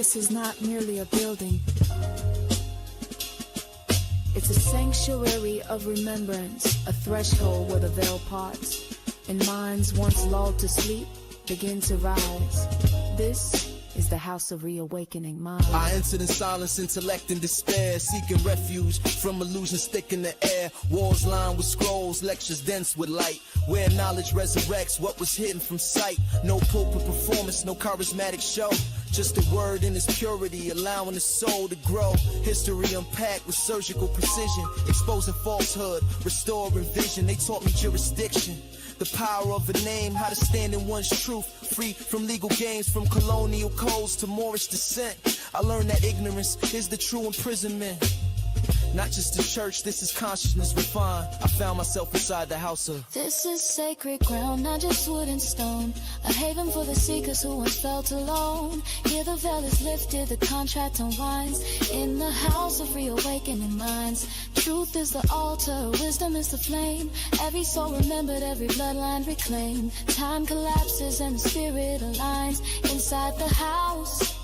This is not merely a building. It's a sanctuary of remembrance, a threshold where the veil parts, and minds once lulled to sleep begin to rise. This is the house of reawakening minds. I entered in silence, intellect, and despair, seeking refuge from illusions thick in the air. Walls lined with scrolls, lectures dense with light, where knowledge resurrects what was hidden from sight. No pulpit performance, no charismatic show, just a word in its purity, allowing the soul to grow. History unpacked with surgical precision, exposing falsehood, restoring vision. They taught me jurisdiction, the power of a name, how to stand in one's truth, free from legal games, from colonial codes to Moorish descent. I learned that ignorance is the true imprisonment. Not just a church, this is consciousness refined. I found myself inside the house of. This is sacred ground, not just wood and stone. A haven for the seekers who once felt alone. Here the veil is lifted, the contract unwinds. In the house of reawakening minds. Truth is the altar, wisdom is the flame. Every soul remembered, every bloodline reclaimed. Time collapses and the spirit aligns. Inside the house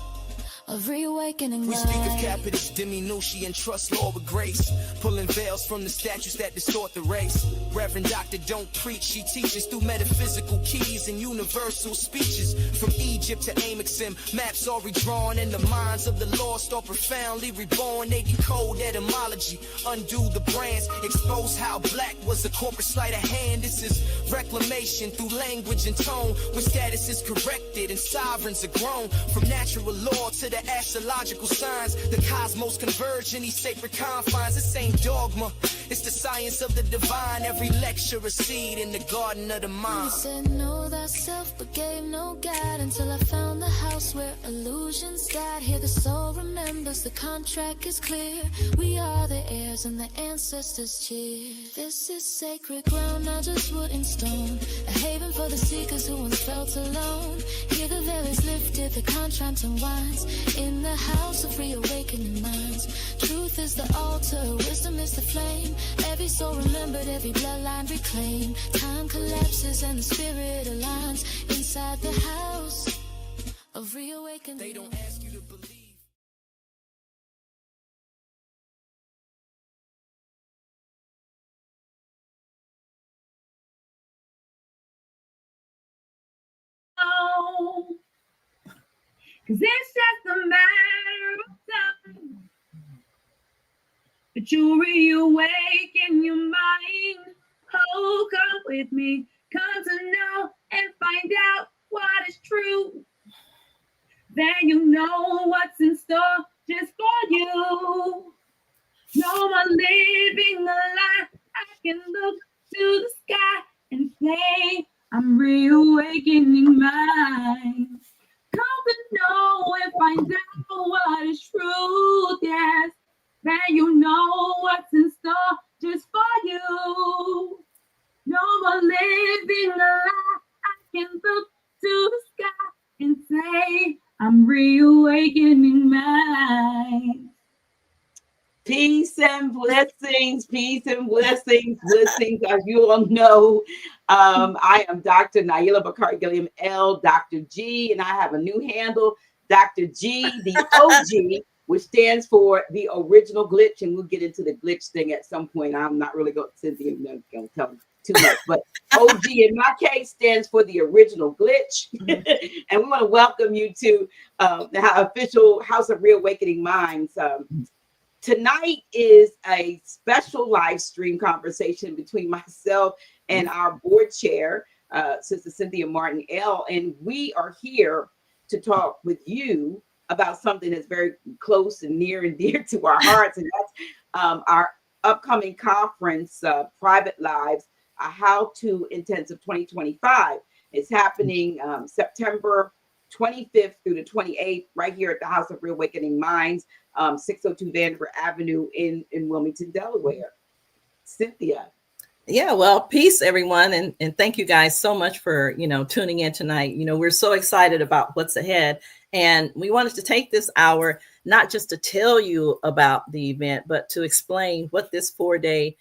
of reawakening We light. speak of capitis, diminution, and trust law with grace, pulling veils from the statues that distort the race. Reverend Doctor don't preach, she teaches through metaphysical keys and universal speeches. From Egypt to Amexim, maps are redrawn, and the minds of the lost are profoundly reborn. They decode etymology, undo the brands, expose how black was a corporate sleight of hand. This is reclamation through language and tone, where status is corrected and sovereigns are grown. From natural law to the astrological signs, the cosmos converge in these sacred confines. This ain't dogma, it's the science of the divine. Every lecture a seed in the garden of the mind. You said know thyself but gave no guide, until I found the house where illusions died. Here the soul remembers, the contract is clear. We are the heirs and the ancestors cheer. This is sacred ground, not just wood and stone. A haven for the seekers who once felt alone. Here the veil is lifted, the contract unwinds. In the house of reawakening minds. Truth is the altar, wisdom is the flame. Every soul remembered, every bloodline reclaimed. Time collapses and the spirit aligns. Inside the house of reawakening. They don't ask you to believe. Cause it's just a matter of time that you reawaken your mind. Oh, come with me, come to know and find out what is true. Then you know what's in store just for you. No more living a lie. I can look to the sky and say, I'm reawakening mine. Come to know and find out what is truth, yes. Then you know what's in store just for you. No more living a lie. I can look to the sky and say, I'm reawakening mine. Peace and blessings, blessings. As you all know, I am Dr. Naila Bakari Gilliam L, Dr. G, and I have a new handle, Dr. G, the OG, which stands for the original glitch. And we'll get into the glitch thing at some point. I'm not really going to, Cynthia, I'm going to tell too much, but OG in my case stands for the original glitch. And we want to welcome you to the official House of Reawakening Minds. Tonight is a special live stream conversation between myself and our board chair, Sister Cynthia Martin L. And we are here to talk with you about something that's very close and near and dear to our hearts. And that's our upcoming conference, Private Lives, a How-To Intensive 2025. It's happening September 25th through the 28th, right here at the House of Reawakening Minds, 602 Vandever Avenue in Wilmington, Delaware. Cynthia. Yeah, well, peace, everyone. And thank you guys so much for, tuning in tonight. We're so excited about what's ahead. And we wanted to take this hour, not just to tell you about the event, but to explain what this 4-day,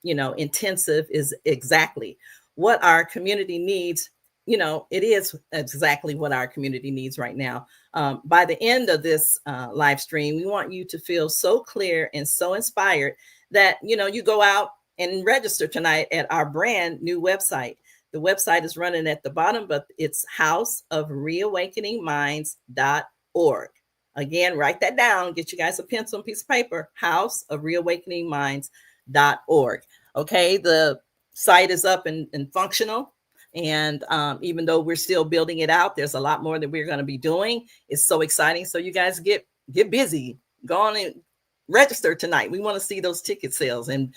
intensive is exactly, what our community needs you know, it is exactly what our community needs right now. By the end of this live stream, we want you to feel so clear and so inspired that, you know, you go out and register tonight at our brand new website. The website is running at the bottom, but it's houseofreawakeningminds.org. Again, write that down. Get you guys a pencil and piece of paper. houseofreawakeningminds.org. Okay, the site is up and functional. And even though we're still building it out, there's a lot more that we're going to be doing. It's so exciting. So you guys get busy. Go on and register tonight. We want to see those ticket sales. And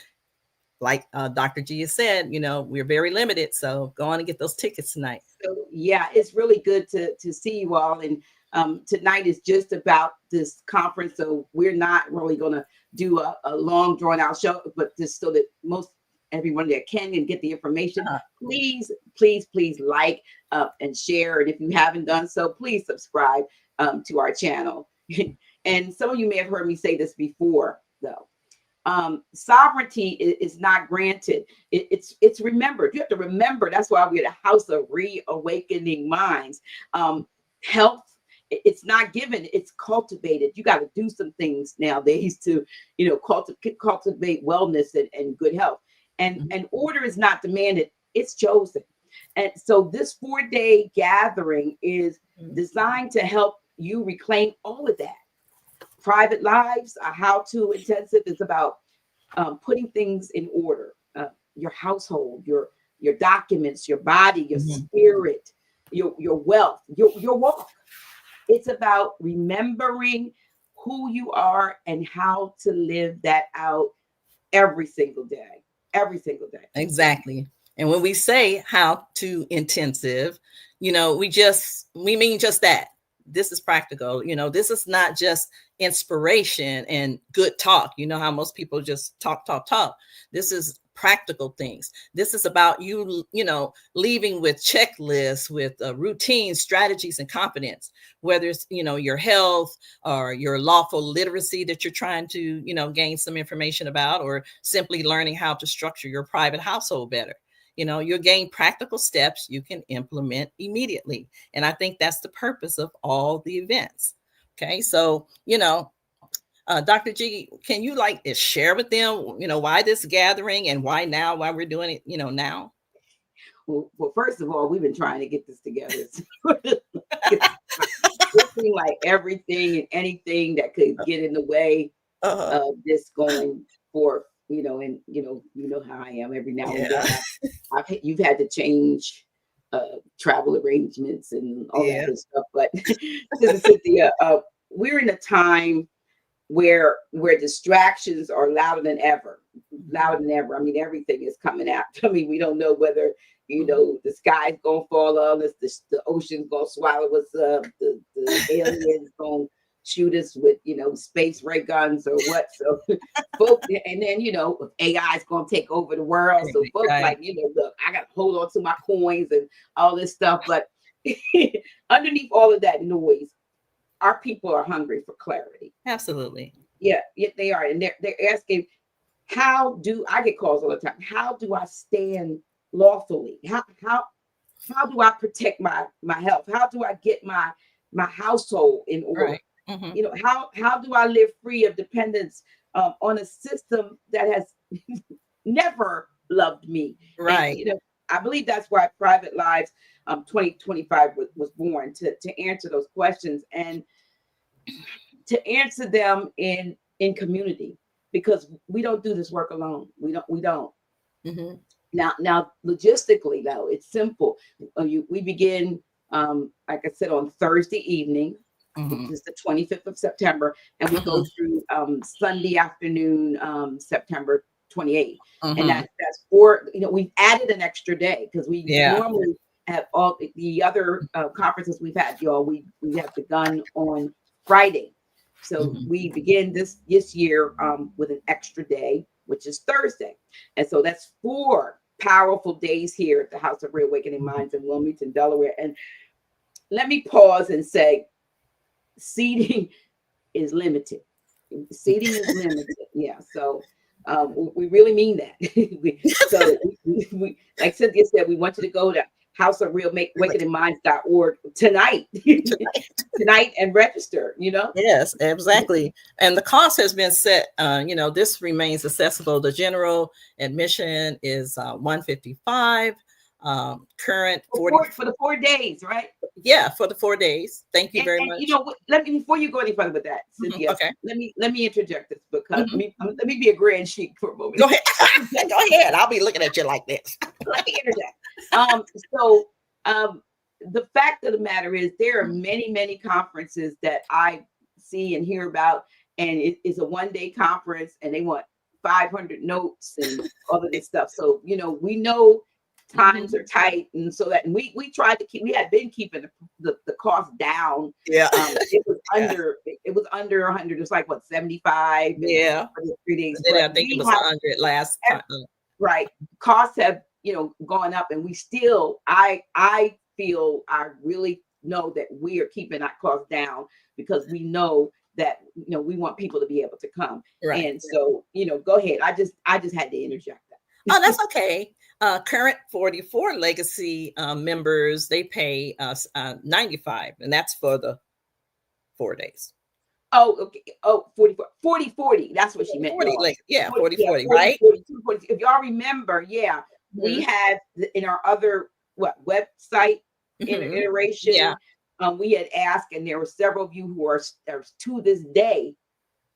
like Dr. G has said, you know, we're very limited. So go on and get those tickets tonight. So yeah, it's really good to see you all. And tonight is just about this conference. So we're not really going to do a long drawn out show, but just so that everyone that can and get the information, please like and share. And if you haven't done so, please subscribe to our channel. And some of you may have heard me say this before, though. Sovereignty is not granted. It's remembered. You have to remember. That's why we're the house of reawakening minds. Health, it's not given, it's cultivated. You got to do some things nowadays to, you know, cultivate wellness and good health. And order is not demanded, it's chosen. And so this 4-day gathering is designed to help you reclaim all of that. Private lives, a how-to intensive is about putting things in order. Your household, your documents, your body, your spirit, your wealth, your walk. It's about remembering who you are and how to live that out every single day. Every single day. Exactly. And when we say how to intensive, you know, we mean just that. This is practical. You know, this is not just inspiration and good talk. You know how most people just talk. This is practical things. This is about you know, leaving with checklists, with routines, strategies, and confidence, whether it's, you know, your health or your lawful literacy that you're trying to, you know, gain some information about, or simply learning how to structure your private household better. You know, you'll gain practical steps you can implement immediately. And I think that's the purpose of all the events. Okay, so, you know, Dr. G, can you share with them, you know, why this gathering and why now, why we're doing it, you know, now? Well, first of all, we've been trying to get this together. It seemed like everything and anything that could get in the way of this going forth, you know, and you know how I am every now and then. You've had to change travel arrangements and all that good stuff. But Cynthia, we're in a time where distractions are louder than ever. I mean, everything is coming out. I mean, we don't know whether, you know, the sky's gonna fall on us, the ocean's gonna swallow us up, the aliens gonna shoot us with, you know, space ray guns or what. So folks, and then, you know, AI is gonna take over the world. So folks like, you know, look, I gotta hold on to my coins and all this stuff. But underneath all of that noise, our people are hungry for clarity. Absolutely. Yeah, they are. And they're asking, how do I get calls all the time? How do I stand lawfully? How do I protect my health? How do I get my household in order? Right. Mm-hmm. You know, how do I live free of dependence on a system that has never loved me? Right. And, you know, I believe that's why Private Lives 2025 was born, to answer those questions and to answer them in community, because we don't do this work alone. We don't. Mm-hmm. Now, logistically, though, it's simple. We begin, like I said, on Thursday evening, which is the 25th of September, and we go through Sunday afternoon, September 28th. And that's for, you know, we've added an extra day because we normally have all the other conferences we've had, y'all. We have begun on Friday. So we begin this year with an extra day, which is Thursday. And so that's 4 powerful days here at the House of Reawakening Minds in Wilmington, Delaware. And let me pause and say, seating is limited. Seating is limited. Yeah. So we really mean that. we, like Cynthia said, we want you to go to House of Real Awakeningminds.org tonight. Tonight and register, Yes, exactly. And the cost has been set. This remains accessible. The general admission is $155. Current 40 for the 4 days, right? Yeah, for the 4 days. Thank you very much. Let me, before you go any further with that, Cynthia. Okay. Let me interject this because let me be a grand chic for a moment. Go ahead. Go ahead. I'll be looking at you like this. Let me interject. So the fact of the matter is there are many conferences that I see and hear about, and it is a 1-day conference and they want 500 notes and all of this stuff. So, we know times are tight, and so that, and we tried to we had been keeping the cost down. Yeah. It was under 100. It's like what, 75? Yeah. For the 3 days. I think it was 100 last time. Right. Costs have, gone up, and we still, I really know that we are keeping that cost down because we know that, we want people to be able to come. Right. And so, go ahead. I just had to interject that. Oh, that's okay. Current 44 legacy members, they pay us $95, and that's for the 4 days. Oh, okay. Oh, 40. That's what she meant. 40, yeah, 40, right? 40. If y'all remember, we had in our other website iteration. We had asked, and there were several of you who are to this day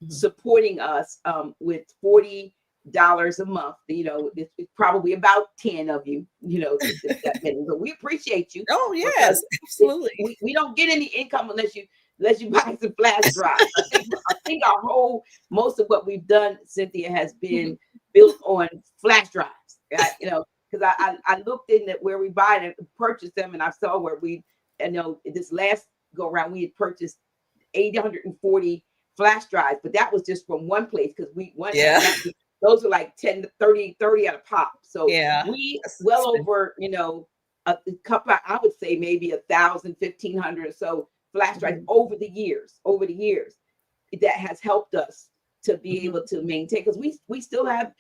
supporting us with $40 a month. It's probably about 10 of you. That many, but we appreciate you. Oh yes, absolutely. We don't get any income unless you buy some flash drives. I think most of what we've done, Cynthia, has been built on flash drives. Because I looked in at where we buy and purchased them, and I saw where this last go around we had purchased 840 flash drives, but that was just from one place because those are like 10 to 30 at a pop. So we well over a couple, I would say maybe 1,000, 1,500 or so flash drives over the years that has helped us to be able to maintain, because we still have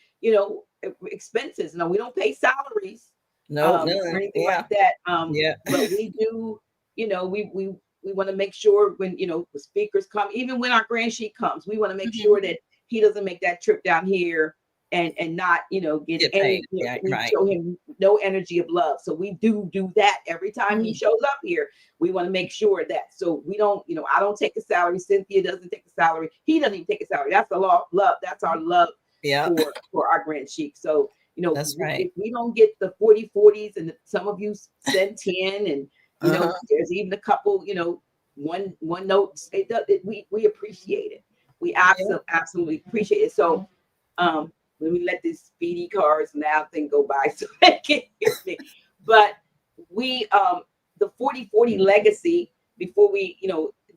expenses. No, we don't pay salaries or anything like that. But we do, we want to make sure when the speakers come, even when our grand sheik comes, we want to make sure that he doesn't make that trip down here and not get any, show him no energy of love. So we do that every time he shows up here. We want to make sure that, so we don't, I don't take a salary. Cynthia doesn't take a salary. He doesn't even take a salary. That's the law. Love. That's our love for our grand sheik. So that's right. If we don't get the 40s, and some of you send 10, and there's even a couple, one note. We appreciate it. We absolutely appreciate it. So let me let this speedy cars now thing go by so they can hear me. But we the 40 legacy, before we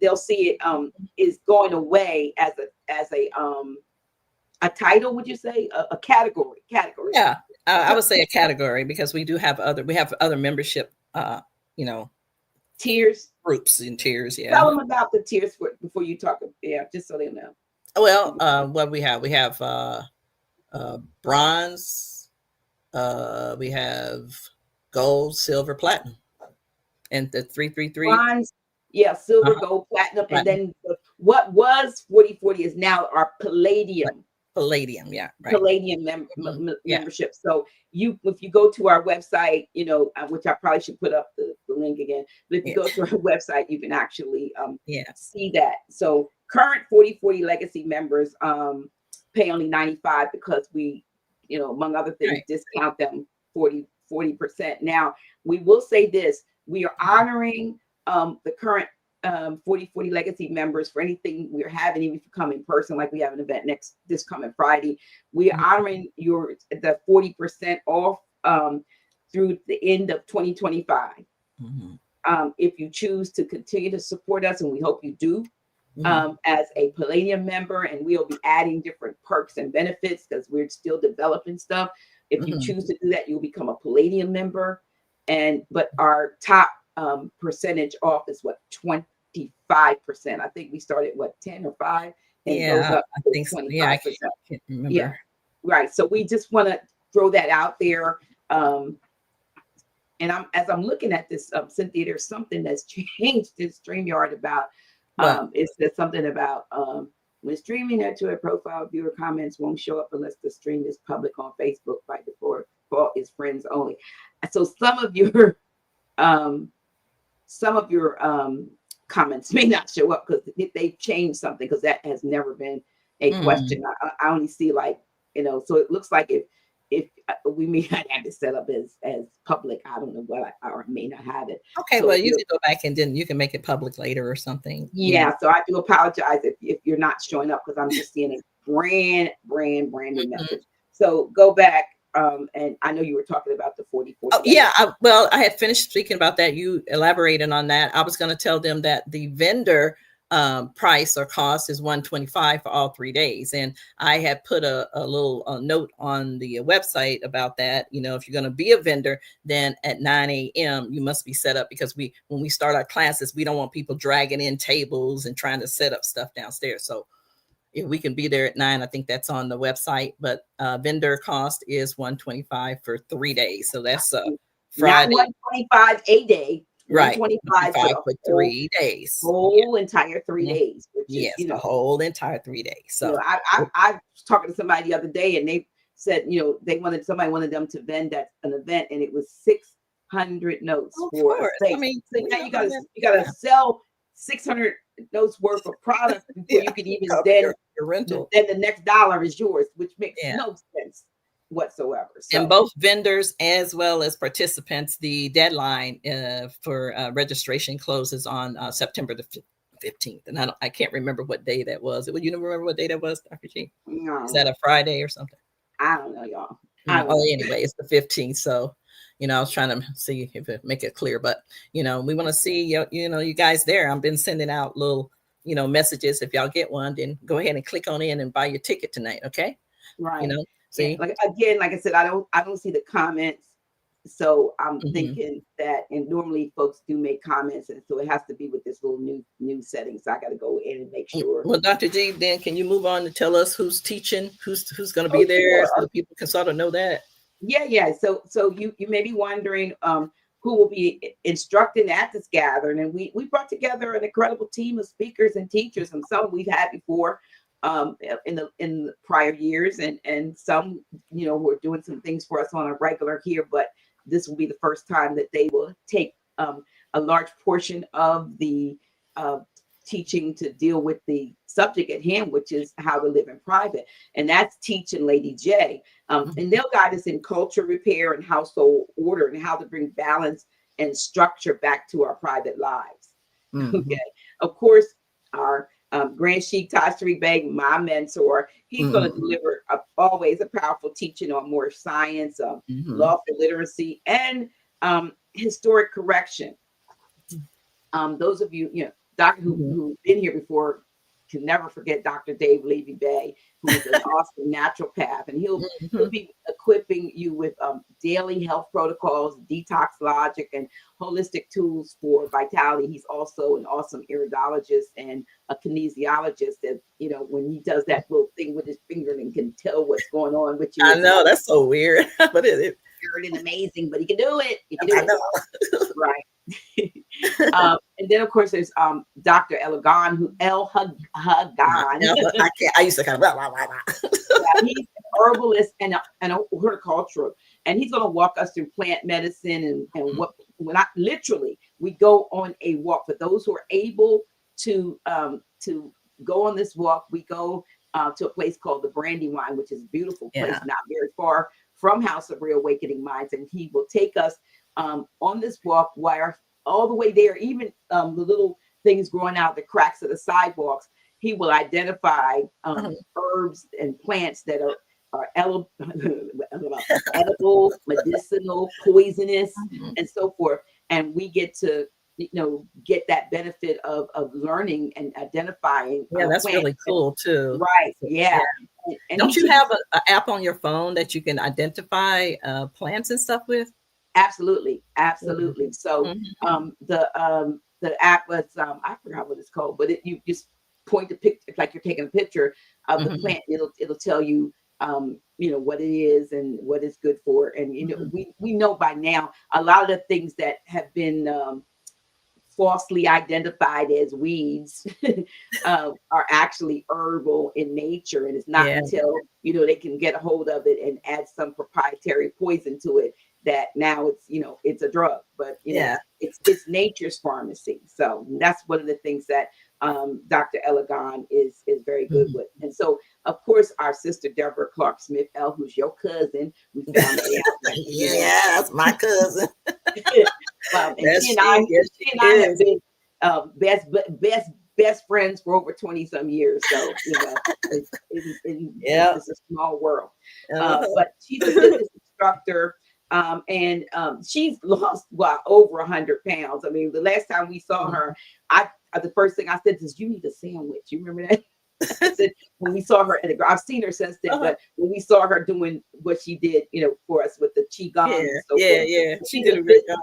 they'll see it is going away as a title. Would you say a category? Yeah, I would say a category, because we have other membership tiers, groups and tiers. Yeah, tell them about the tiers before you talk. Yeah, just so they know. Well, what we have bronze, we have gold, silver, platinum, and the 333 bronze, silver, gold, platinum, and then what was 40 is now our palladium. Palladium, Palladium membership. So if you go to our website, which I probably should put up the link again, but if you go to our website, you can actually see that. So current 40 legacy members pay only $95 because we, among other things, discount them 40%. Now, we will say this: we are honoring the current 40 legacy members for anything we're having, even if you come in person, like we have an event this coming Friday. We are honoring the 40% off through the end of 2025. If you choose to continue to support us, and we hope you do, as a Palladium member, and we'll be adding different perks and benefits because we're still developing stuff. If you choose to do that, you'll become a Palladium member. But our top percentage off is 25%. I think we started 10 or 5, and it goes up to 25%. I can't remember. Yeah, right. So we just want to throw that out there. and as I'm looking at this, Cynthia, there's something that's changed in StreamYard about, What? it says something about when streaming to a profile, viewer comments won't show up unless the stream is public on Facebook by default is friends only. So some of your comments may not show up because they've changed something, because that has never been a question. I only see like, so it looks like if we may not have it set up as public, I don't know what I may not have it. Okay, So well, you can go back and then you can make it public later or something. Yeah, so I do apologize if you're not showing up, because I'm just seeing a brand new message. So go back, and I know you were talking about the 40/40. Oh, yeah, I had finished speaking about that. You elaborated on that. I was going to tell them that the vendor price or cost is $125 for all 3 days, and I had put a little note on the website about that. If you're going to be a vendor, then at 9 a.m. you must be set up, because when we start our classes, we don't want people dragging in tables and trying to set up stuff downstairs. So if we can be there at 9, I think that's on the website. But vendor cost is $125 for 3 days. So that's Friday. Not $125 a day. Right. $125 for 3 days. Whole entire 3 days. Which Yes, is, the whole entire 3 days. So I was talking to somebody the other day, and they said, somebody wanted them to vend at an event, and it was 600 notes for a space. I mean, so now you gotta sell 600 notes worth of product before you can even your rental. Then the next dollar is yours, which makes no sense whatsoever. So. And both vendors as well as participants, the deadline for registration closes on September the 15th. And I can't remember what day that was. You don't remember what day that was, Dr. G? No. Is that a Friday or something? I don't know, y'all. Anyway, it's the 15th. So, I was trying to see if it make it clear, but, we want to see, you guys there. I've been sending out little, messages. If y'all get one, then go ahead and click on in and buy your ticket tonight. Okay. Right. See, like I said, I don't see the comments. So I'm thinking that, and normally folks do make comments, and so it has to be with this little new setting. So I got to go in and make sure. Well, Dr. G, then can you move on to tell us who's teaching, who's going to be there, so the people can sort of know that? Yeah. So you may be wondering who will be instructing at this gathering, and we brought together an incredible team of speakers and teachers, and some we've had before in the prior years, and some who are doing some things for us on a regular here, but this will be the first time that they will take a large portion of the teaching to deal with the subject at hand, which is how to live in private. And that's teaching Lady J. And they'll guide us in culture repair and household order, and how to bring balance and structure back to our private lives. Okay. Of course, our Grand Sheikh Tashri Beg, my mentor, he's going to deliver always a powerful teaching on more science, lawful literacy, and historic correction. Those of you, Doctor who've been here before can never forget Dr. Dave Levy-Bay, who is an awesome naturopath, and he'll be equipping you with daily health protocols, detox logic, and holistic tools for vitality. He's also an awesome iridologist and a kinesiologist that, when he does that little thing with his finger and can tell what's going on with you. I know, that's so weird, but it's weird and amazing, but he can do it. Right. And then of course there's Dr. El Hagan. I used to kind of he's an herbalist and a horticulturalist, and he's going to walk us through plant medicine and we go on a walk. For those who are able to go on this walk, we go to a place called the Brandywine, which is a beautiful place, not very far from House of Reawakening Minds, and he will take us on this walk all the way there, even the little things growing out the cracks of the sidewalks. He will identify herbs and plants that are edible, medicinal, poisonous, and so forth. And we get to get that benefit of learning and identifying. Yeah, that's really cool too. Right. Yeah. And don't you have an app on your phone that you can identify plants and stuff with? Absolutely. So the app was I forgot what it's called, but you just point the picture like you're taking a picture of the plant. It'll tell you what it is and what it's good for. And, we know by now a lot of the things that have been falsely identified as weeds are actually herbal in nature. And it's not until, they can get a hold of it and add some proprietary poison to it that now it's a drug. But, it's nature's pharmacy. So that's one of the things that Dr. Elegant is very good with. And so, of course, our sister Deborah Clark Smith L, who's your cousin, we found out. That's my cousin. And she and I have been best friends for over 20 some years. So it's a small world. But she's a fitness instructor. And she's lost over 100 pounds. I mean, the last time we saw her, the first thing I said is, "You need a sandwich." You remember that? I said, when we saw her I've seen her since then, but when we saw her doing what she did, for us with the qigong, she did a great job.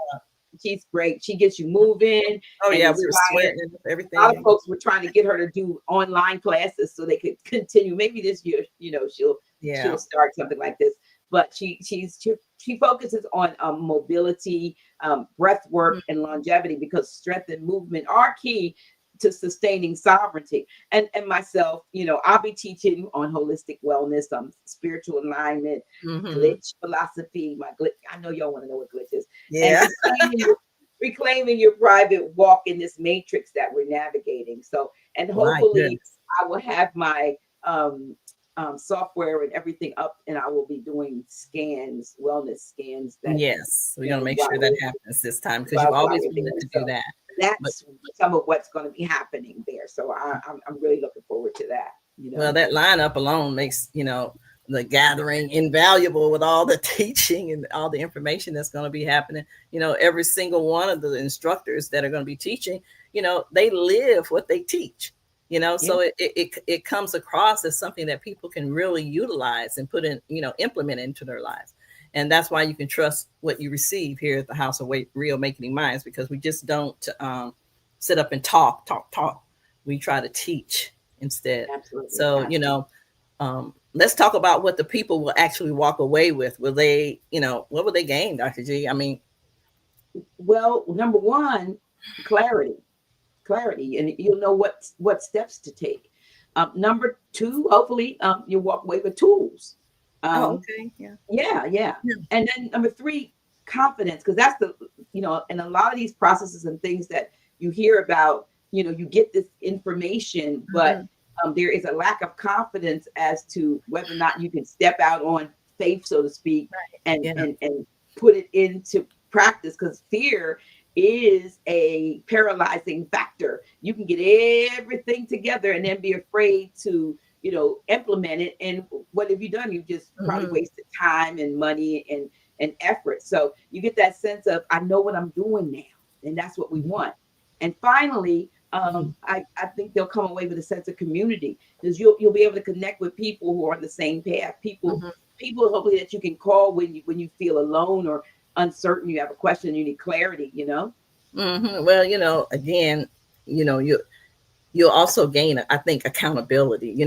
She's great. She gets you moving. Oh yeah, we were sweating and everything. A lot of folks were trying to get her to do online classes so they could continue. Maybe this year, she'll start something like this. But she focuses on mobility, breath work, and longevity, because strength and movement are key to sustaining sovereignty. And myself, I'll be teaching on holistic wellness, spiritual alignment, glitch philosophy. I know y'all want to know what glitch is. Yeah. And reclaiming your private walk in this matrix that we're navigating. So, and hopefully I will have my software and everything up, and I will be doing wellness scans. We're going to make sure that happens this time, because you've always wanted to do that. That's some of what's going to be happening there. So I'm really looking forward to that. Well, that lineup alone makes, the gathering invaluable, with all the teaching and all the information that's going to be happening. Every single one of the instructors that are going to be teaching, they live what they teach. So it comes across as something that people can really utilize and put in, implement into their lives. And that's why you can trust what you receive here at the House of Real Awakening Minds, because we just don't sit up and talk. We try to teach instead. Absolutely. So, let's talk about what the people will actually walk away with. Will they, what will they gain, Dr. G? I mean, well, number one, clarity, and you'll know what steps to take. Number two, hopefully, you walk away with tools. Okay. Yeah. And then number three, confidence, because that's and a lot of these processes and things that you hear about, you get this information, but there is a lack of confidence as to whether or not you can step out on faith, so to speak, and put it into practice, because fear is a paralyzing factor. You can get everything together and then be afraid to implement it. And what have you done? You just probably wasted time and money and effort. So you get that sense of, I know what I'm doing now. And that's what we want. And finally, I think they'll come away with a sense of community, because you'll be able to connect with people who are on the same path. People hopefully that you can call when you feel alone or uncertain, you have a question, you need clarity, Well, again, you'll also gain, I think, accountability.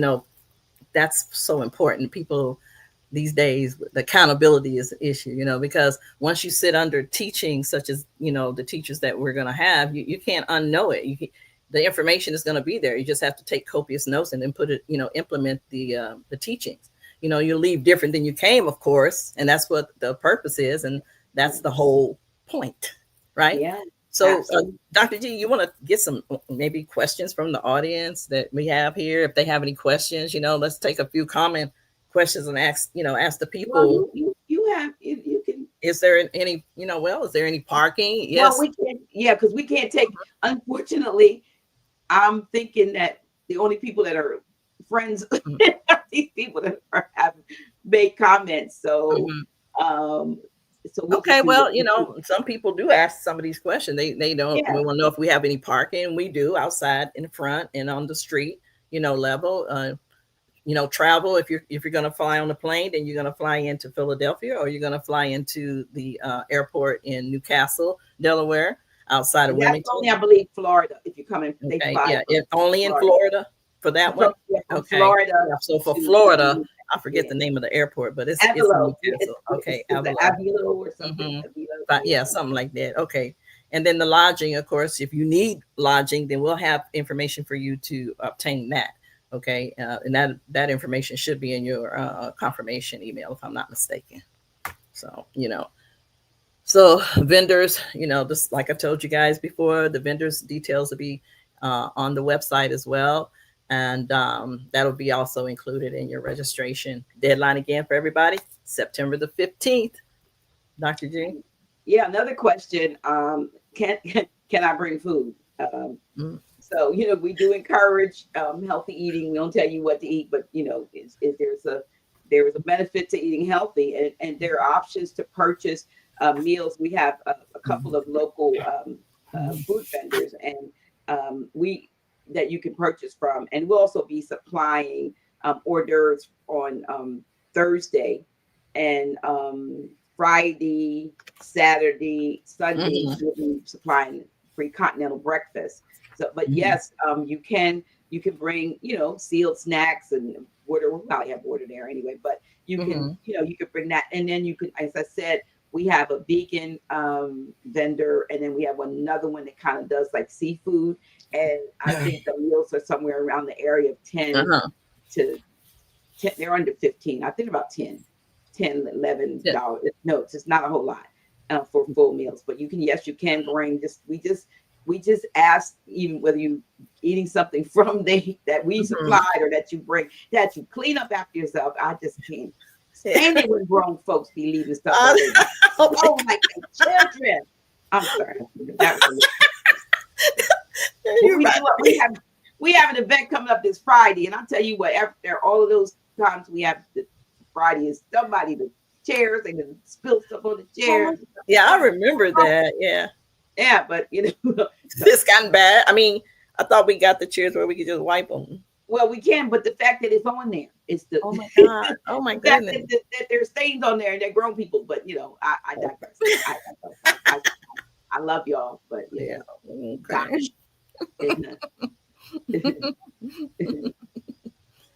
That's so important. People these days, the accountability is an issue, because once you sit under teaching, such as, the teachers that we're going to have, you can't unknow it. The information is going to be there. You just have to take copious notes and then put it, implement the teachings. You leave different than you came, of course, and that's what the purpose is. And that's the whole point, right? Yeah. So, Dr. G, you want to get some maybe questions from the audience that we have here? If they have any questions, let's take a few common questions and ask the people. Well, you can. Is there any, is there any parking? Yes. Well, we can't. Yeah, because we can't take. Unfortunately, I'm thinking that the only people that are friends are these people that have made comments. So, okay, well, some people do ask some of these questions. They don't we want to know if we have any parking. We do outside in the front and on the street, level. Travel. If you're going to fly on the plane, then you're going to fly into Philadelphia, or you're going to fly into the airport in Newcastle, Delaware, outside of Wilmington. Only, I believe, Florida. If you're coming, only in Florida for that one. Okay. Florida. So for Florida, I forget the name of the airport, but it's Avilo. in Newcastle. Okay, It's the Avilo or something. Avilo. But yeah, something like that. Okay. And then the lodging, of course, if you need lodging, then we'll have information for you to obtain that. Okay. And that information should be in your confirmation email, if I'm not mistaken. So, so vendors, just like I've told you guys before, the vendors details will be on the website as well. And that'll be also included in your registration. Deadline again for everybody, September the 15th. Dr. G? Yeah, another question. Can I bring food? So, we do encourage healthy eating. We don't tell you what to eat, but, there's a benefit to eating healthy, and there are options to purchase meals. We have a couple of local food vendors, and that you can purchase from, and we'll also be supplying hors d'oeuvres on Thursday and Friday, Saturday, Sunday. We'll be supplying free continental breakfast. So, but yes, you can bring sealed snacks and water. We'll probably have water there anyway, but you can you can bring that, and then you can, as I said, we have a vegan vendor, and then we have another one that kind of does like seafood. And I think the meals are somewhere around the area of 10 to 10. They're under 15. I think about $10, $11. No, it's just not a whole lot for full meals. But you can bring this. We just ask, even whether you eating something from that we supplied or that you bring, that you clean up after yourself. I just can't stand it when grown folks be leaving stuff. Oh my children! I'm sorry. That was we have an event coming up this Friday, and I'll tell you what, after all of those times we have the Friday, is somebody, the chairs, they can spill stuff on the chairs. Yeah, I remember that. Yeah, but it's gotten bad. I mean, I thought we got the chairs where we could just wipe them. Well, we can, but the fact that it's on there, it's the oh my god, oh my goodness, that there's stains on there, and they're grown people. But I digress. I love y'all, but gosh.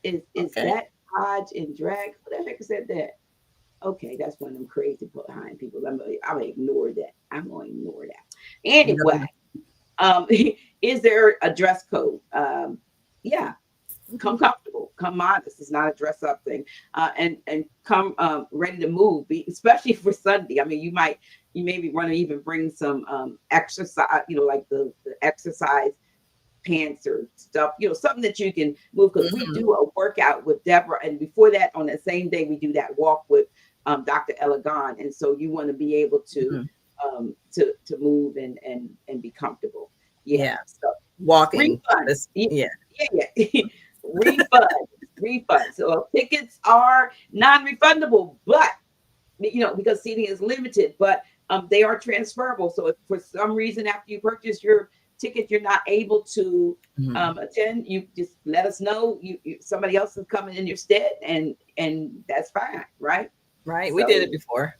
Is that Hodge and Drag? Who the heck said that? Okay, that's one of them crazy behind people. I'm gonna ignore that. I'm gonna ignore that. Anyway, is there a dress code? Yeah, come comfortable, come modest. It's not a dress up thing, and come ready to move. Especially for Sunday. I mean, you maybe want to even bring some exercise, like the exercise pants or stuff, something that you can move, because we do a workout with Deborah, and before that, on that same day, we do that walk with Dr. Elegant, and so you want to be able to move and be comfortable. So walking, refund. So tickets are non-refundable, but because seating is limited, but they are transferable. So if for some reason after you purchase your ticket you're not able to attend, you just let us know. You somebody else is coming in your stead, and that's fine, right? Right. We did it before.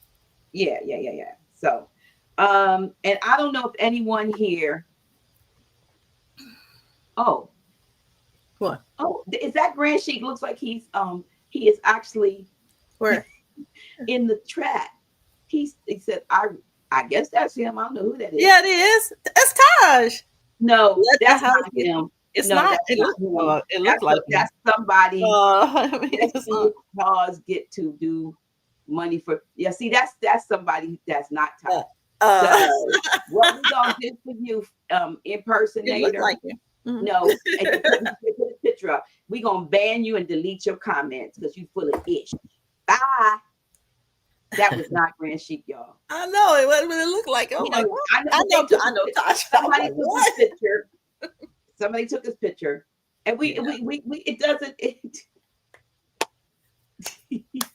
Yeah. So and I don't know if anyone here. What? Oh, is that Grand Chic? Looks like he is actually where in the chat. He said, I guess that's him. I don't know who that is. Yeah, it is. It's Taj. No, that's not him. It's no, not. It looks like that's somebody. Taj get to do money for. Yeah, see, that's somebody that's not Taj. So what we gonna do for you, impersonator? Like him. No, and put a picture up. We gonna ban you and delete your comments because you full of ish. Bye. That was not Grand Chic, y'all. I know it. What it looked like? Oh my God. I know. Tasha. Somebody took his picture. Somebody took his picture, and we it doesn't.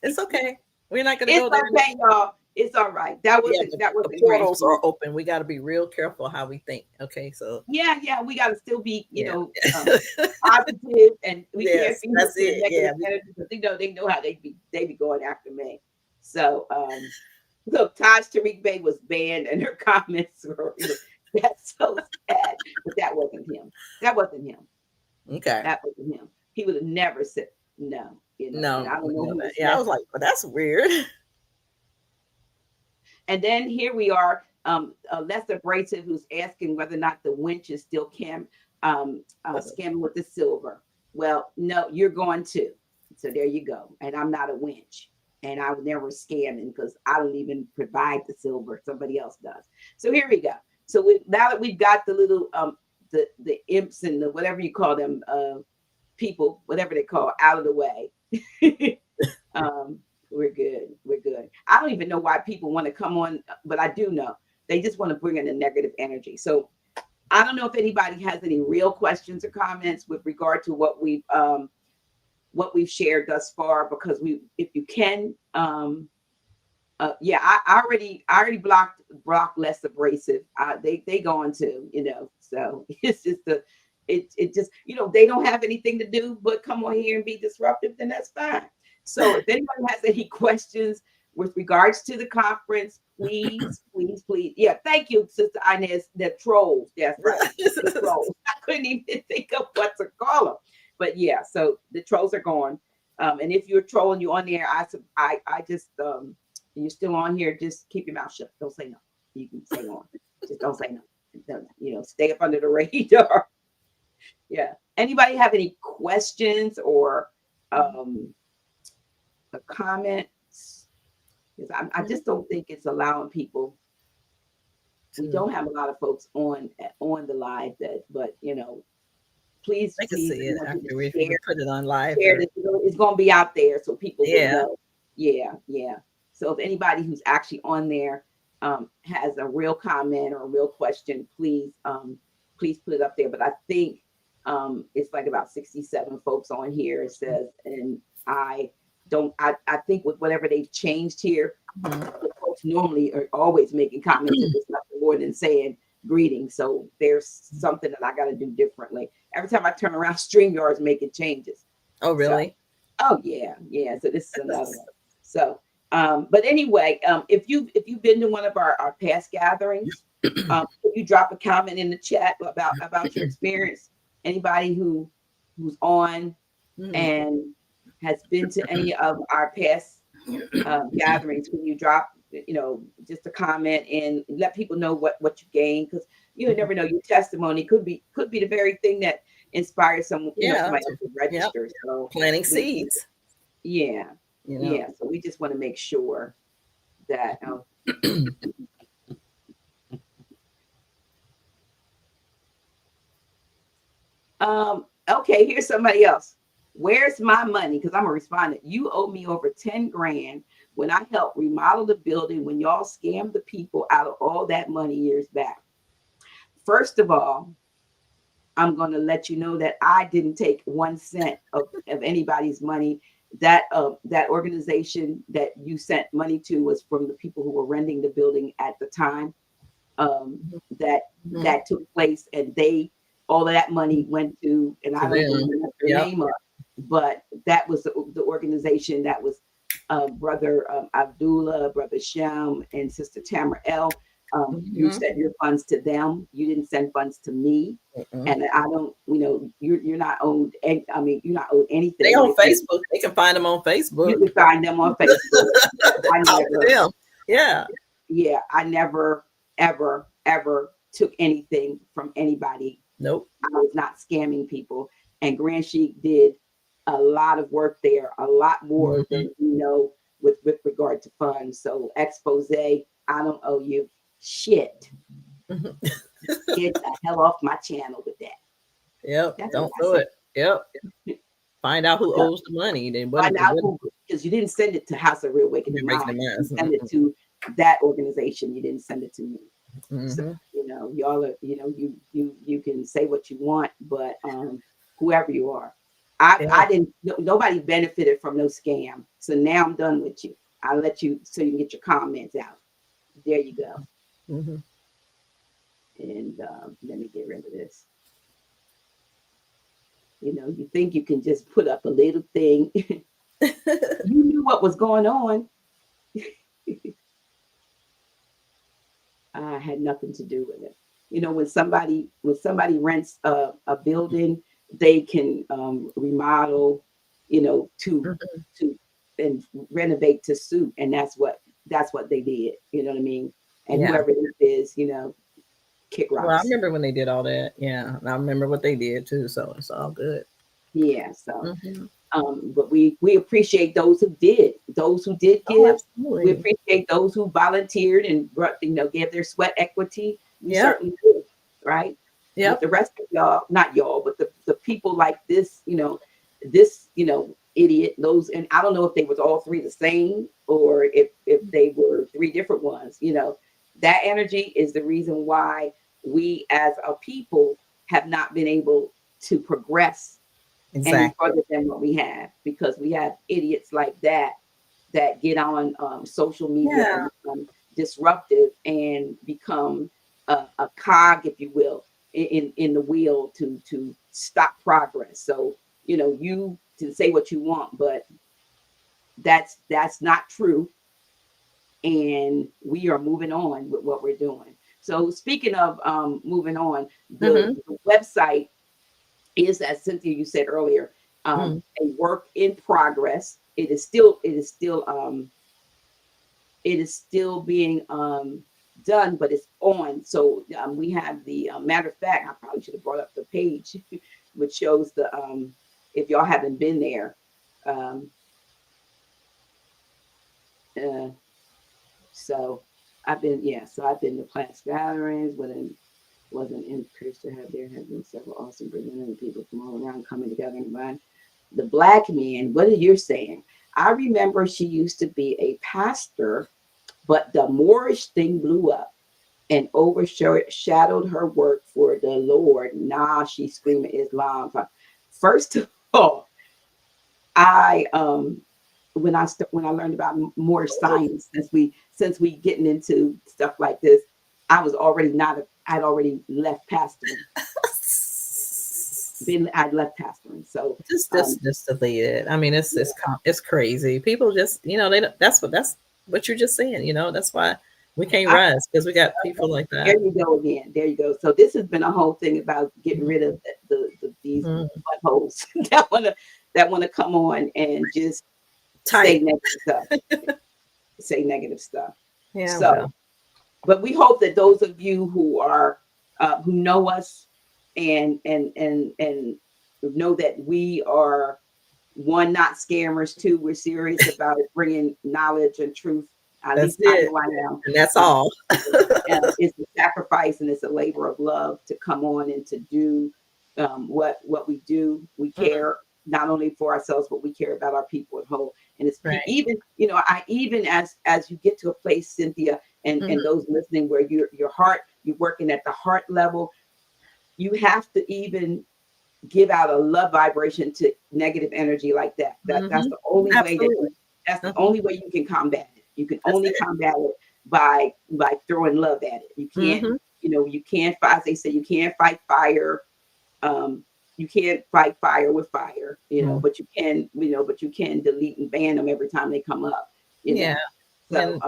It's okay. We're not gonna go there. It's okay, y'all. It's all right. That was the portals are open. We got to be real careful how we think. Okay, so yeah, we got to still be positive, and we can't be negative because they know how they be going after me. So look, Taj Tariq Bey was banned, and her comments were that's so sad, but that wasn't him. Okay, that wasn't him. He would have never said no. You know, No, and I don't know who was yeah, I was messing. like, well, that's weird. And then here we are, less abrasive, who's asking whether or not the winch is still scamming with the silver. Well, no, you're going to. So there you go. And I'm not a winch, and I would never scamming because I don't even provide the silver. Somebody else does. So here we go. So now that we've got the little the imps and the whatever you call them people, whatever they call, out of the way. We're good. We're good. I don't even know why people want to come on, but I do know they just want to bring in a negative energy. So I don't know if anybody has any real questions or comments with regard to what we've shared thus far, because if you can, yeah, I already blocked less abrasive. They going to, you know, so it's just it just, you know, they don't have anything to do but come on here and be disruptive, then that's fine. So if anyone has any questions with regards to the conference, please. Yeah, thank you, Sister Inez. The trolls. That's right. The trolls. I couldn't even think of what to call them. But yeah, so the trolls are gone. And if you're trolling, you on there, I just you're still on here, just keep your mouth shut. Don't say no. You can say on. Just don't say no. You know, stay up under the radar. Yeah. Anybody have any questions or comments? Because I just don't think it's allowing people. We don't have a lot of folks on the live, but you know, please, I can see it after we put it on live. It's going to be out there so people will Yeah. know. Yeah. So if anybody who's actually on there has a real comment or a real question, please put it up there. But I think it's like about 67 folks on here, it says, and I think with whatever they've changed here, the folks normally are always making comments if it's nothing more than saying greetings. So there's something that I got to do differently. Every time I turn around, StreamYard is making changes. Oh, really? So, yeah. So this is another one. So, but anyway, if you've been to one of our past gatherings, if you drop a comment in the chat about your experience, anybody who's on and has been to any of our past gatherings, when you drop, you know, just a comment and let people know what you gained, because you never know, your testimony could be the very thing that inspires someone, somebody else to register. Yep. So planting seeds. Yeah. You know? Yeah. So we just want to make sure that okay, here's somebody else. Where's my money? Because I'm a respondent. You owe me over 10 grand when I helped remodel the building when y'all scammed the people out of all that money years back. First of all, I'm going to let you know that I didn't take 1 cent of anybody's money. That organization that you sent money to was from the people who were renting the building at the time that took place, and all of that money went to, and I don't remember their name up, but that was the organization that was Brother Abdullah, Brother Shem, and Sister Tamara L. You sent your funds to them. You didn't send funds to me, and I don't. You're not owed. I mean, you're not owed anything. They on Facebook. They can find them on Facebook. You can find them on Facebook. Yeah. I never, ever took anything from anybody. Nope. I was not scamming people, and Grand Sheik did a lot of work there, a lot more than with regard to funds. So expose, I don't owe you shit. Get the hell off my channel with that. Yep. Don't do it. Yep. Find out who owes the money. Then find out who, because you didn't send it to House of Real Awakening. You send it to that organization. You didn't send it to me. So, y'all are, you can say what you want, but whoever you are, I didn't. Nobody benefited from no scam. So now I'm done with you. I'll let you so you can get your comments out. There you go. And let me get rid of this. You think you can just put up a little thing. You knew what was going on. I had nothing to do with it. When somebody rents a building, they can remodel to and renovate to suit. And that's what they did. You know what I mean? And whoever it is, kick rocks. Well, I remember when they did all that. Yeah, and I remember what they did too. So it's all good. Yeah. So, but we appreciate those who did give. We appreciate those who volunteered and gave their sweat equity. We certainly did, right? Yeah. But the rest of y'all, not y'all, but the people like this, idiot, those, and I don't know if they was all three the same or if they were three different ones. That energy is the reason why we as a people have not been able to progress any further than what we have, because we have idiots like that get on social media and become disruptive and become a cog, if you will, in the wheel to stop progress. So, you can say what you want, but that's not true. And we are moving on with what we're doing. So speaking of moving on, the website is, as Cynthia, you said earlier, a work in progress. It is still being done, but it's on. So we have the matter of fact, I probably should have brought up the page, which shows the if y'all haven't been there. So I've been to class gatherings when it wasn't encouraged to have. There have been several awesome presenting people from all around coming together and combine. The black man, what are you saying? I remember she used to be a pastor, but the Moorish thing blew up and overshadowed her work for the Lord. Nah, she's screaming Islam. First of all, when I learned about more science, since we getting into stuff like this, I'd already left pastoring. I'd left pastoring. So just delete it. I mean, it's crazy. People just, that's what you're just saying. That's why we can't rise, because we got people like that. There you go again. There you go. So this has been a whole thing about getting rid of these buttholes that want to come on and just say negative stuff. Yeah. So, but we hope that those of you who are who know us and know that we are, one, not scammers, two, we're serious about bringing knowledge and truth. At least I know I am. And that's all. It's a sacrifice and it's a labor of love to come on and to do what we do. We care not only for ourselves, but we care about our people at home. And it's even as you get to a place, Cynthia, and those listening, where your heart, you're working at the heart level, you have to even give out a love vibration to negative energy like that. That's the only way that's the only way you can combat it. You can only combat it by throwing love at it. You can't, you can't fight, as they say, you can't fight fire. You can't fight fire with fire, but you can, delete and ban them every time they come up. So,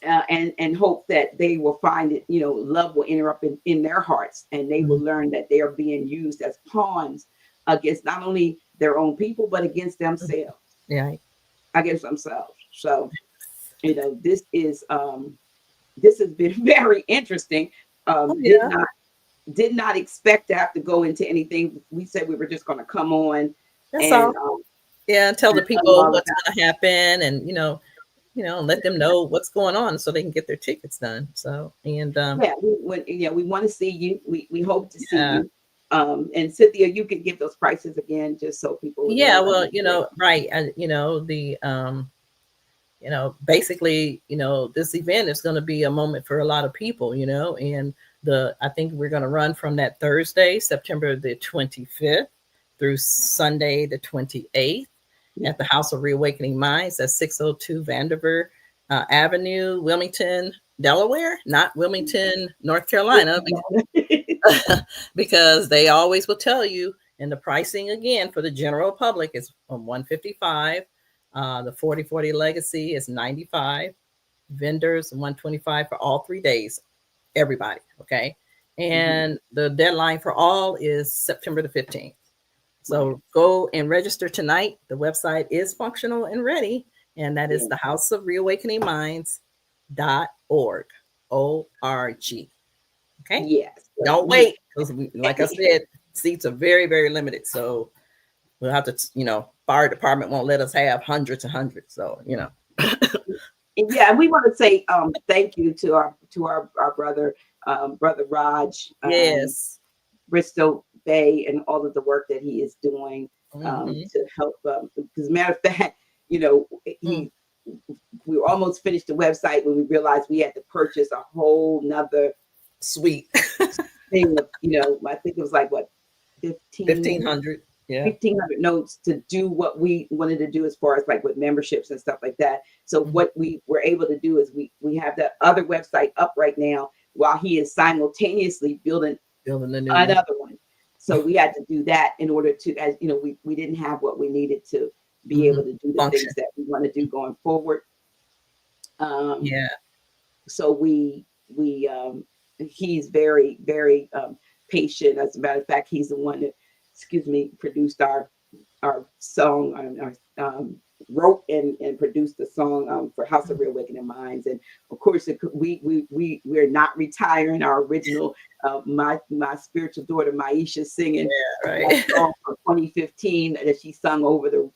and hope that they will find it, love will enter up in their hearts, and they will learn that they are being used as pawns against not only their own people, but against themselves. Yeah. Against themselves. So, this has been very interesting. Did not expect to have to go into anything. We said we were just going to come on. That's all. Tell the people what's going to happen, and let them know what's going on so they can get their tickets done. So, and we want to see you. We hope to see you. And Cynthia, you can give those prices again, just so people. Basically, this event is going to be a moment for a lot of people, and I think we're going to run from that Thursday, September the 25th through Sunday, the 28th at the House of Reawakening Minds at 602 Vandever Avenue, Wilmington, Delaware, not Wilmington, North Carolina, because they always will tell you, and the pricing again for the general public is $155. The 40/40 Legacy is $95. Vendors $125 for all 3 days. Everybody, okay? And the deadline for all is September the 15th. So go and register tonight. The website is functional and ready, and that is the House of Reawakening Minds.org. O-R-G. Okay. Yes. Don't wait, because like I said, seats are very, very limited. So we'll have to, fire department won't let us have hundreds and hundreds. So, Yeah, and we want to say thank you to our brother, brother Raj, yes, Bristol Bay, and all of the work that he is doing to help. Because matter of fact, we were almost finished the website when we realized we had to purchase a whole nother sweet thing of, I think it was like what, 1,500. Yeah. 1,500 notes to do what we wanted to do as far as like with memberships and stuff like that. So what we were able to do is we have that other website up right now while he is simultaneously building another one. So we had to do that in order to, as we didn't have what we needed to be able to do the things that we want to do going forward. So he's very, very patient. As a matter of fact, he's the one that, produced our song, wrote and produced the song for House of Reawakening Minds. And of course, we're not retiring our original, my spiritual daughter Maisha singing that song from 2015 that she sung over the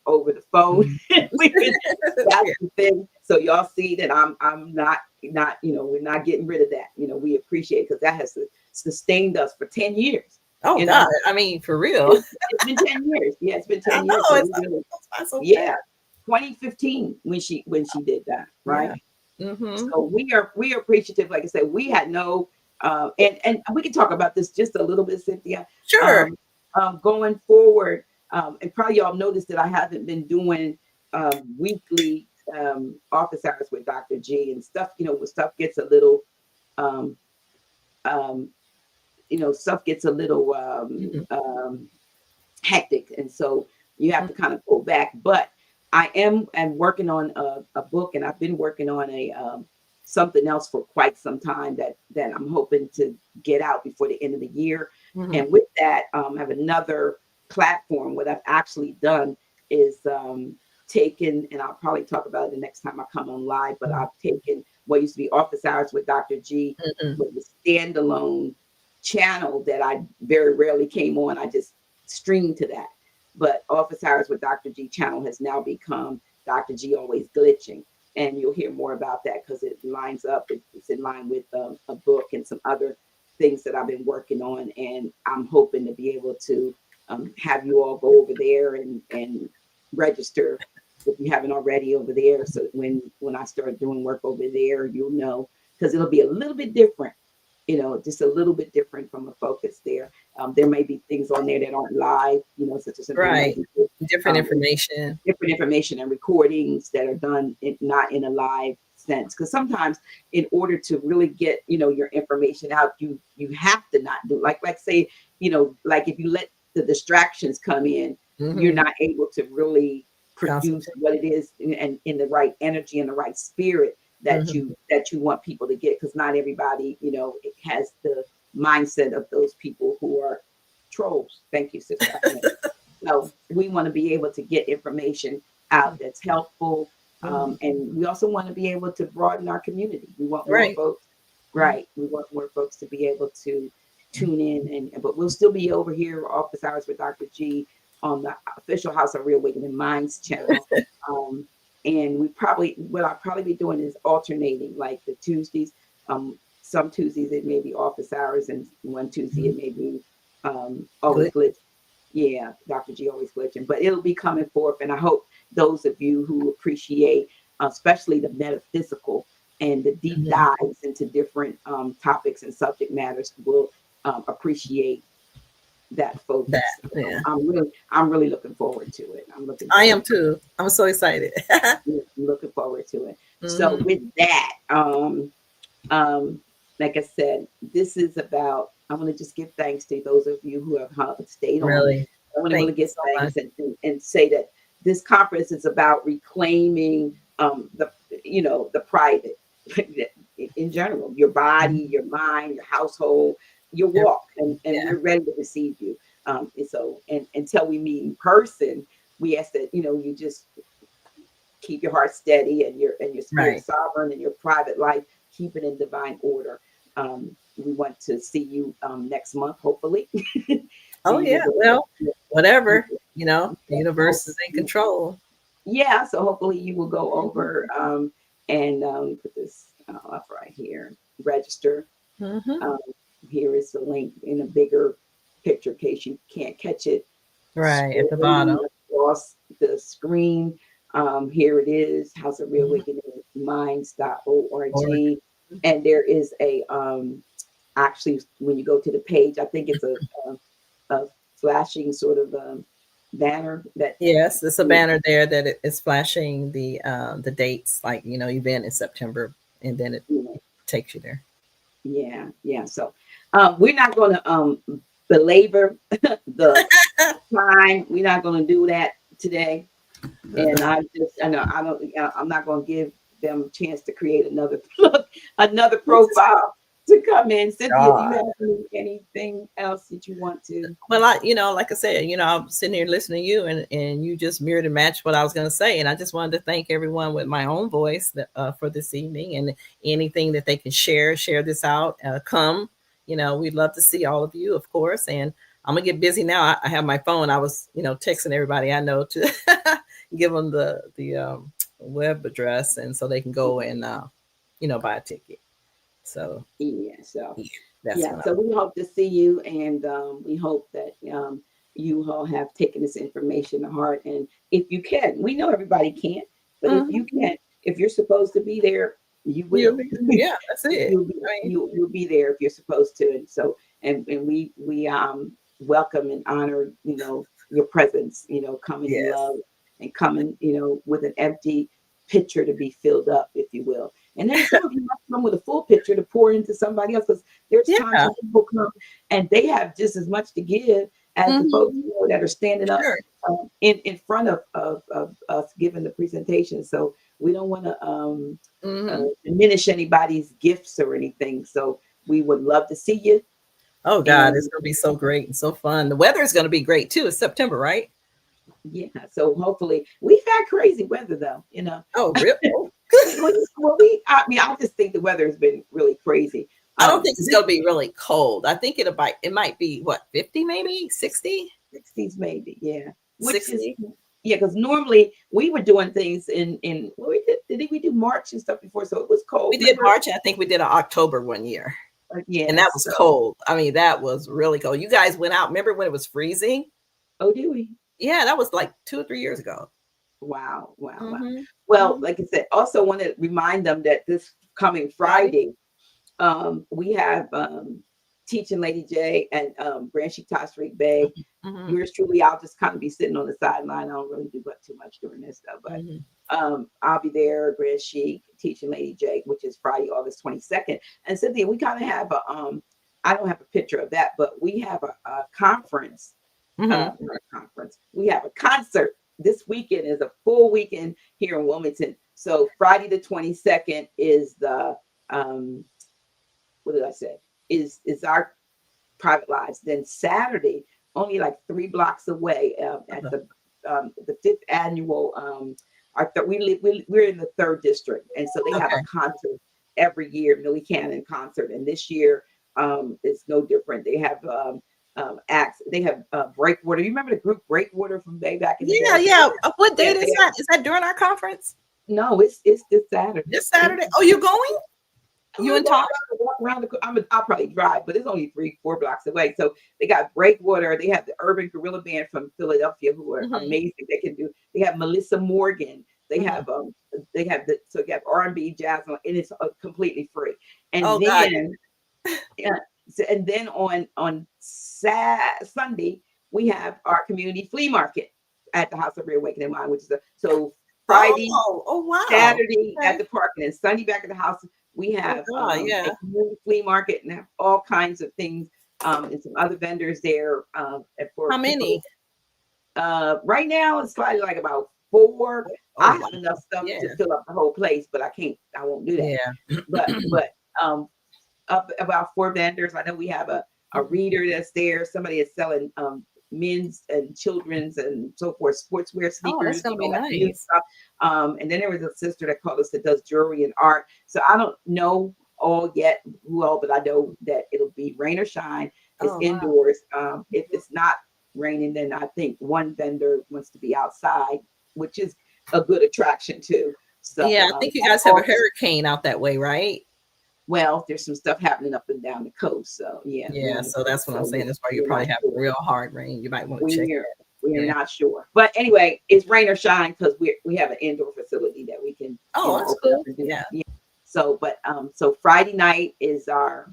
phone. That's the thing. So y'all see that I'm not we're not getting rid of that. We appreciate it because that has sustained us for 10 years. Oh God! I mean, for real, it's been 10 years. Yeah, it's been 10 years. So yeah, 2015 when she did that, right? Yeah. So we are appreciative. Like I said, we had no, and we can talk about this just a little bit, Cynthia. Sure. Going forward, and probably y'all noticed that I haven't been doing weekly office hours with Dr. G and stuff. When stuff gets a little. Stuff gets a little hectic. And so you have to kind of pull back. But I am working on a book, and I've been working on something else for quite some time that I'm hoping to get out before the end of the year. And with that, I have another platform. What I've actually done is taken, and I'll probably talk about it the next time I come on live, but I've taken what used to be Office Hours with Dr. G, with the standalone channel that I very rarely came on. I just streamed to that. But Office Hours with Dr. G channel has now become Dr. G Always Glitching. And you'll hear more about that because it lines up. It's in line with a book and some other things that I've been working on. And I'm hoping to be able to have you all go over there and register if you haven't already over there. So when I start doing work over there, you'll know, because it'll be a little bit different. Just a little bit different from a focus there. There may be things on there that aren't live, such as different information and recordings that are done not in a live sense. Because sometimes, in order to really get your information out, you have to not do like say like if you let the distractions come in, you're not able to really produce what it is and in the right energy and the right spirit that you want people to get, because not everybody it has the mindset of those people who are trolls. Thank you, sister. So we want to be able to get information out that's helpful, and we also want to be able to broaden our community. We want more folks, we want more folks to be able to tune in, but we'll still be over here, Office Hours with Dr. G, on the official House of Reawakening Minds channel. And what I'll probably be doing is alternating, like the Tuesdays. Some Tuesdays it may be office hours, and one Tuesday it may be always glitch. Yeah, Dr. G Always Glitching. But it'll be coming forth, and I hope those of you who appreciate, especially the metaphysical and the deep dives into different topics and subject matters, will appreciate that focus. I'm really looking forward to it. I am too. I'm so excited. I'm looking forward to it. So with that, like I said, this is about, I want to just give thanks to those of you who have stayed on. Really? I want to really give thanks and say that this conference is about reclaiming the private in general, your body, your mind, your household, your walk, and we're ready to receive you. And so, and until we meet in person, we ask that, you just keep your heart steady and your spirit sovereign and your private life, keep it in divine order. We want to see you next month, hopefully. Oh yeah, well, whatever, the universe is in control. Yeah, so hopefully you will go over and put this up right here, register. Here is the link in a bigger picture in case you can't catch it. Right at the bottom. Across the screen. Here it is, House of Reawakening Minds.org. And there is a actually when you go to the page, I think it's a flashing sort of banner that yes, it's a banner there that is flashing the dates, like event in September, and then it takes you there. Yeah. So we're not going to belabor the time. We're not going to do that today. And I'm not going to give them a chance to create another profile to come in. Cynthia, do you have anything else that you want to? Well, like I said, I'm sitting here listening to you, and you just mirrored and matched what I was going to say. And I just wanted to thank everyone with my own voice for this evening, and anything that they can share this out. We'd love to see all of you, of course. And I'm gonna get busy now. I have my phone. I was, texting everybody I know to give them the web address, and so they can go and buy a ticket. So so we hope to see you, and we hope that you all have taken this information to heart. And if you can, we know everybody can't, but if you can, if you're supposed to be there, you will. Yeah, that's it. You'll be there if you're supposed to. And so, and we welcome and honor, your presence, coming in love and coming, with an empty pitcher to be filled up, if you will. And then some of you might come with a full pitcher to pour into somebody else, because there's times when people come and they have just as much to give as the folks that are standing up in front of us giving the presentation. So we don't want to diminish anybody's gifts or anything. So we would love to see you. Oh God, it's going to be so great and so fun. The weather is going to be great too. It's September, right? Yeah. So hopefully, we've had crazy weather though, Oh, really? Well, I just think the weather has been really crazy. I don't think it's going to be really cold. I think it might be what, 50, maybe 60? 60s, maybe. Yeah. 60. Because normally we were doing things in what we did we do March and stuff before, so it was cold. We did March. I think we did an October one year. Yeah, and that was cold. I mean, that was really cold. You guys went out. Remember when it was freezing? Oh, did we? Yeah, that was like 2 or 3 years ago. Wow. Well, like I said, also want to remind them that this coming Friday, we have Teaching Lady J and Branchie Tashreek Bay. Yours truly, I'll just kind of be sitting on the sideline. I don't really do too much during this stuff, but I'll be there. Branchie, Teaching Lady J, which is Friday, August 22nd. And Cynthia, we kind of have I don't have a picture of that, but we have a conference. Not a conference. We have a concert. This weekend is a full weekend here in Wilmington. So Friday the 22nd is the what did I say? Is our private lives. Then Saturday, only like 3 blocks away, at the 5th annual. We're in the 3rd district, and so they have a concert every year, Millie Cannon concert, and this year it's no different. They have acts. They have Breakwater. You remember the group Breakwater from way back in the day? Yeah. What date is that? Is that during our conference? No, it's this Saturday. This Saturday? Oh, you're going? You and Tom? Walk around I'll probably drive, but it's only 3-4 blocks away. So they got Breakwater. They have the Urban Gorilla Band from Philadelphia, who are amazing. They have Melissa Morgan. They have you have R&B, jazz, and it's completely free. And and then on Sunday we have our community flea market at the House of Reawakening Mind, which is Friday, Saturday at the park, and then Sunday back at the house. We have a community flea market and have all kinds of things, and some other vendors there. How many? Right now it's probably like about 4. I have enough stuff to fill up the whole place, but I won't do that. But up about 4 vendors. I know we have a reader that's there. Somebody is selling men's and children's and so forth, sportswear, sneakers. Oh, that's gonna be new nice. stuff. And then there was a sister that called us that does jewelry and art. So I don't know all yet who all, but I know that it'll be rain or shine. It's Oh, wow. indoors. If it's not raining, then I think one vendor wants to be outside, which is a good attraction too. So Yeah, I think you guys have a hurricane out that way, right? well, there's some stuff happening up and down the coast. So yeah. Yeah, so that's what I'm saying. That's why you probably have real hard rain. You might want to check. We're not sure. But anyway, it's rain or shine because we have an indoor facility that we can Oh, that's open up cool. and do. Yeah. So but so Friday night is our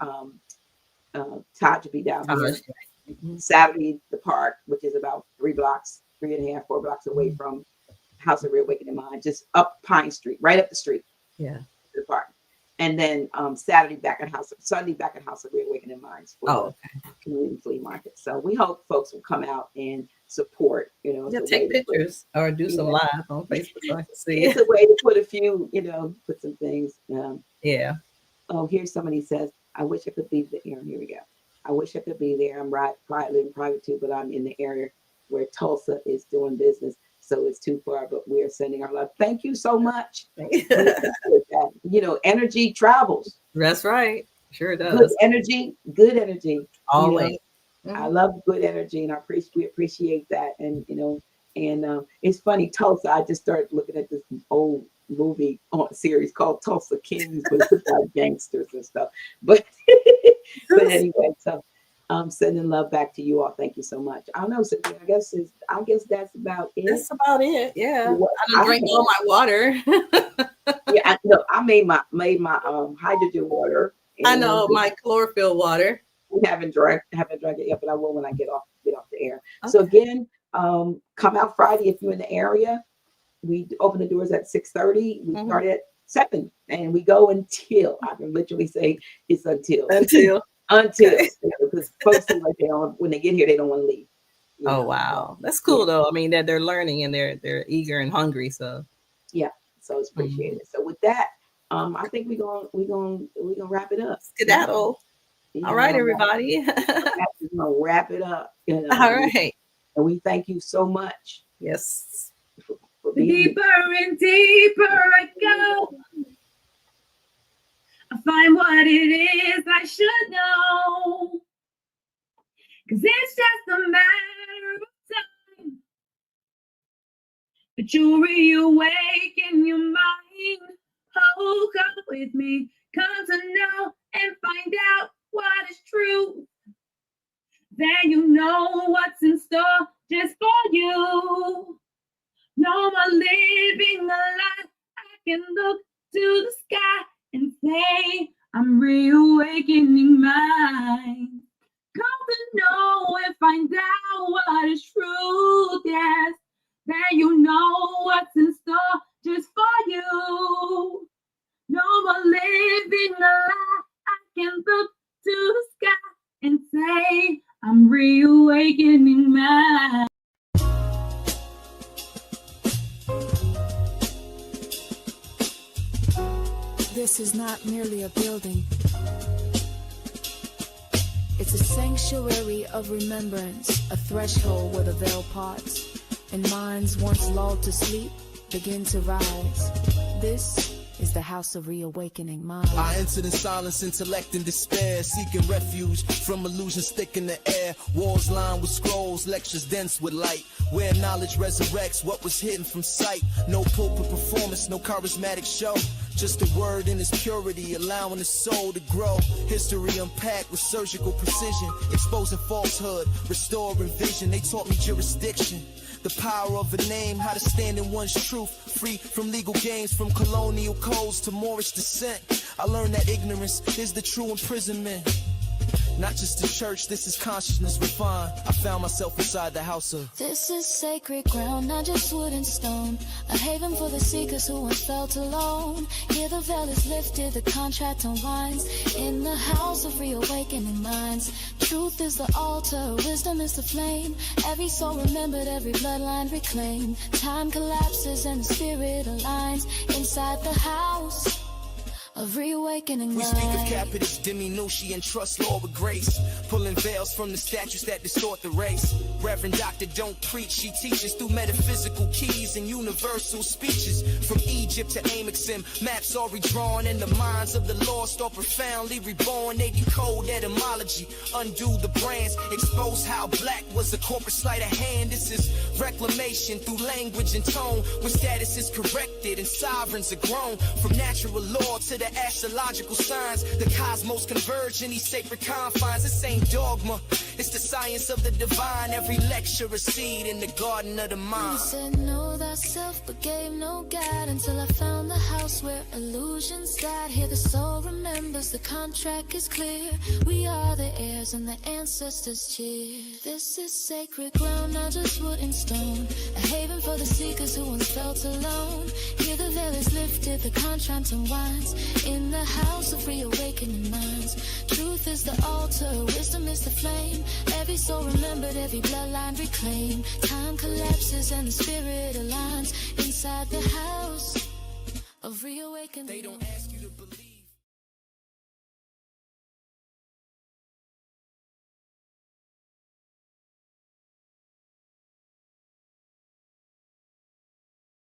Todd to be down here. Saturday, the park, which is about 3 blocks, 3.5, 4 blocks away from House of Reawakening Mind, just up Pine Street, right up the street. Yeah. The park. And then Sunday back at House of Reawakening Minds for Oh, the community flea market. So we hope folks will come out and support, Yeah, take pictures or do some live on Facebook so I can see it's it. a way to put a few, put some things. Yeah. Oh, here's somebody says, I wish I could be here. Here we go. I wish I could be there. I'm quietly in private too, but I'm in the area where Tulsa is doing business. So it's too far, but we're sending our love. Thank you so much. Energy travels. That's right. Sure does. Good energy. Always. I love good energy, and we appreciate that. And it's funny, Tulsa. I just started looking at this old movie series called Tulsa Kings, but it's about gangsters and stuff. But anyway, so I'm sending love back to you all. Thank you so much. I don't know, Cynthia, I guess that's about it. That's about it. Yeah. I I drank all my water. Yeah, I made my hydrogen water. I know my chlorophyll water. We haven't drank it yet, but I will when I get off the air. Okay. So again, come out Friday if you're in the area. We open the doors at 6:30. We start at 7, and we go until I can literally say it's until because folks seem like when they get here they don't want to leave. Oh wow, that's cool though. I mean that they're learning and they're eager and hungry. So so it's appreciated. So with that, I think we're gonna wrap it up. Skedaddle. All right, everybody. We're gonna wrap it up. All right. And we thank you so much. Yes. For being here. Deeper and deeper I go. I find what it is I should know. 'Cause it's just a matter of time. But you'll reawaken your mind. Oh, come with me. Come to know and find out what is true. Then you know what's in store just for you. No more living a lie. I can look to the sky and say, I'm reawakening mine. Come to know and find out what is truth, yes. Then you know what's in store just for you. No more living a lie. I can look to the sky and say, I'm reawakening mine. This is not merely a building. It's a sanctuary of remembrance, a threshold where the veil parts, and minds once lulled to sleep begin to rise. This is the house of reawakening mind. I entered in silence, intellect, and despair, seeking refuge from illusions thick in the air. Walls lined with scrolls, lectures dense with light, where knowledge resurrects what was hidden from sight. No pulpit performance, no charismatic show, just a word in its purity, allowing the soul to grow. History unpacked with surgical precision, exposing falsehood, restoring vision. They taught me jurisdiction, the power of a name, how to stand in one's truth, free from legal games, from colonial codes to Moorish descent. I learned that ignorance is the true imprisonment. Not just the church, this is consciousness refined. I found myself inside the house of. This is sacred ground, not just wood and stone. A haven for the seekers who once felt alone. Here the veil is lifted, the contract unwinds. In the house of reawakening minds. Truth is the altar, wisdom is the flame. Every soul remembered, every bloodline reclaimed. Time collapses and the spirit aligns. Inside the house of reawakening. We speak of light. capitis diminution and trust law with grace, pulling veils from the statutes that distort the race. Reverend Doctor don't preach, she teaches through metaphysical keys and universal speeches. From Egypt to Amexim, maps are redrawn and the minds of the lost are profoundly reborn. They decode etymology, undo the brands, expose how black was a corporate sleight of hand. This is reclamation through language and tone, where status is corrected and sovereigns are grown. From natural law to the astrological signs, the cosmos converge in these sacred confines. This ain't dogma, it's the science of the divine. Every lecture a seed in the garden of the You mind. said know thyself, but gave no guide until I found the house where illusions died. Here the soul remembers, the contract is clear. We are the heirs and the ancestors cheer. This is sacred ground, not just wood and stone, a haven for the seekers who once felt alone. Here the veil is lifted, the contract unwinds. In the house of reawakening minds, truth is the altar, wisdom is the flame. Every soul remembered, every bloodline reclaimed. Time collapses and the spirit aligns inside the house of reawakening. They don't ask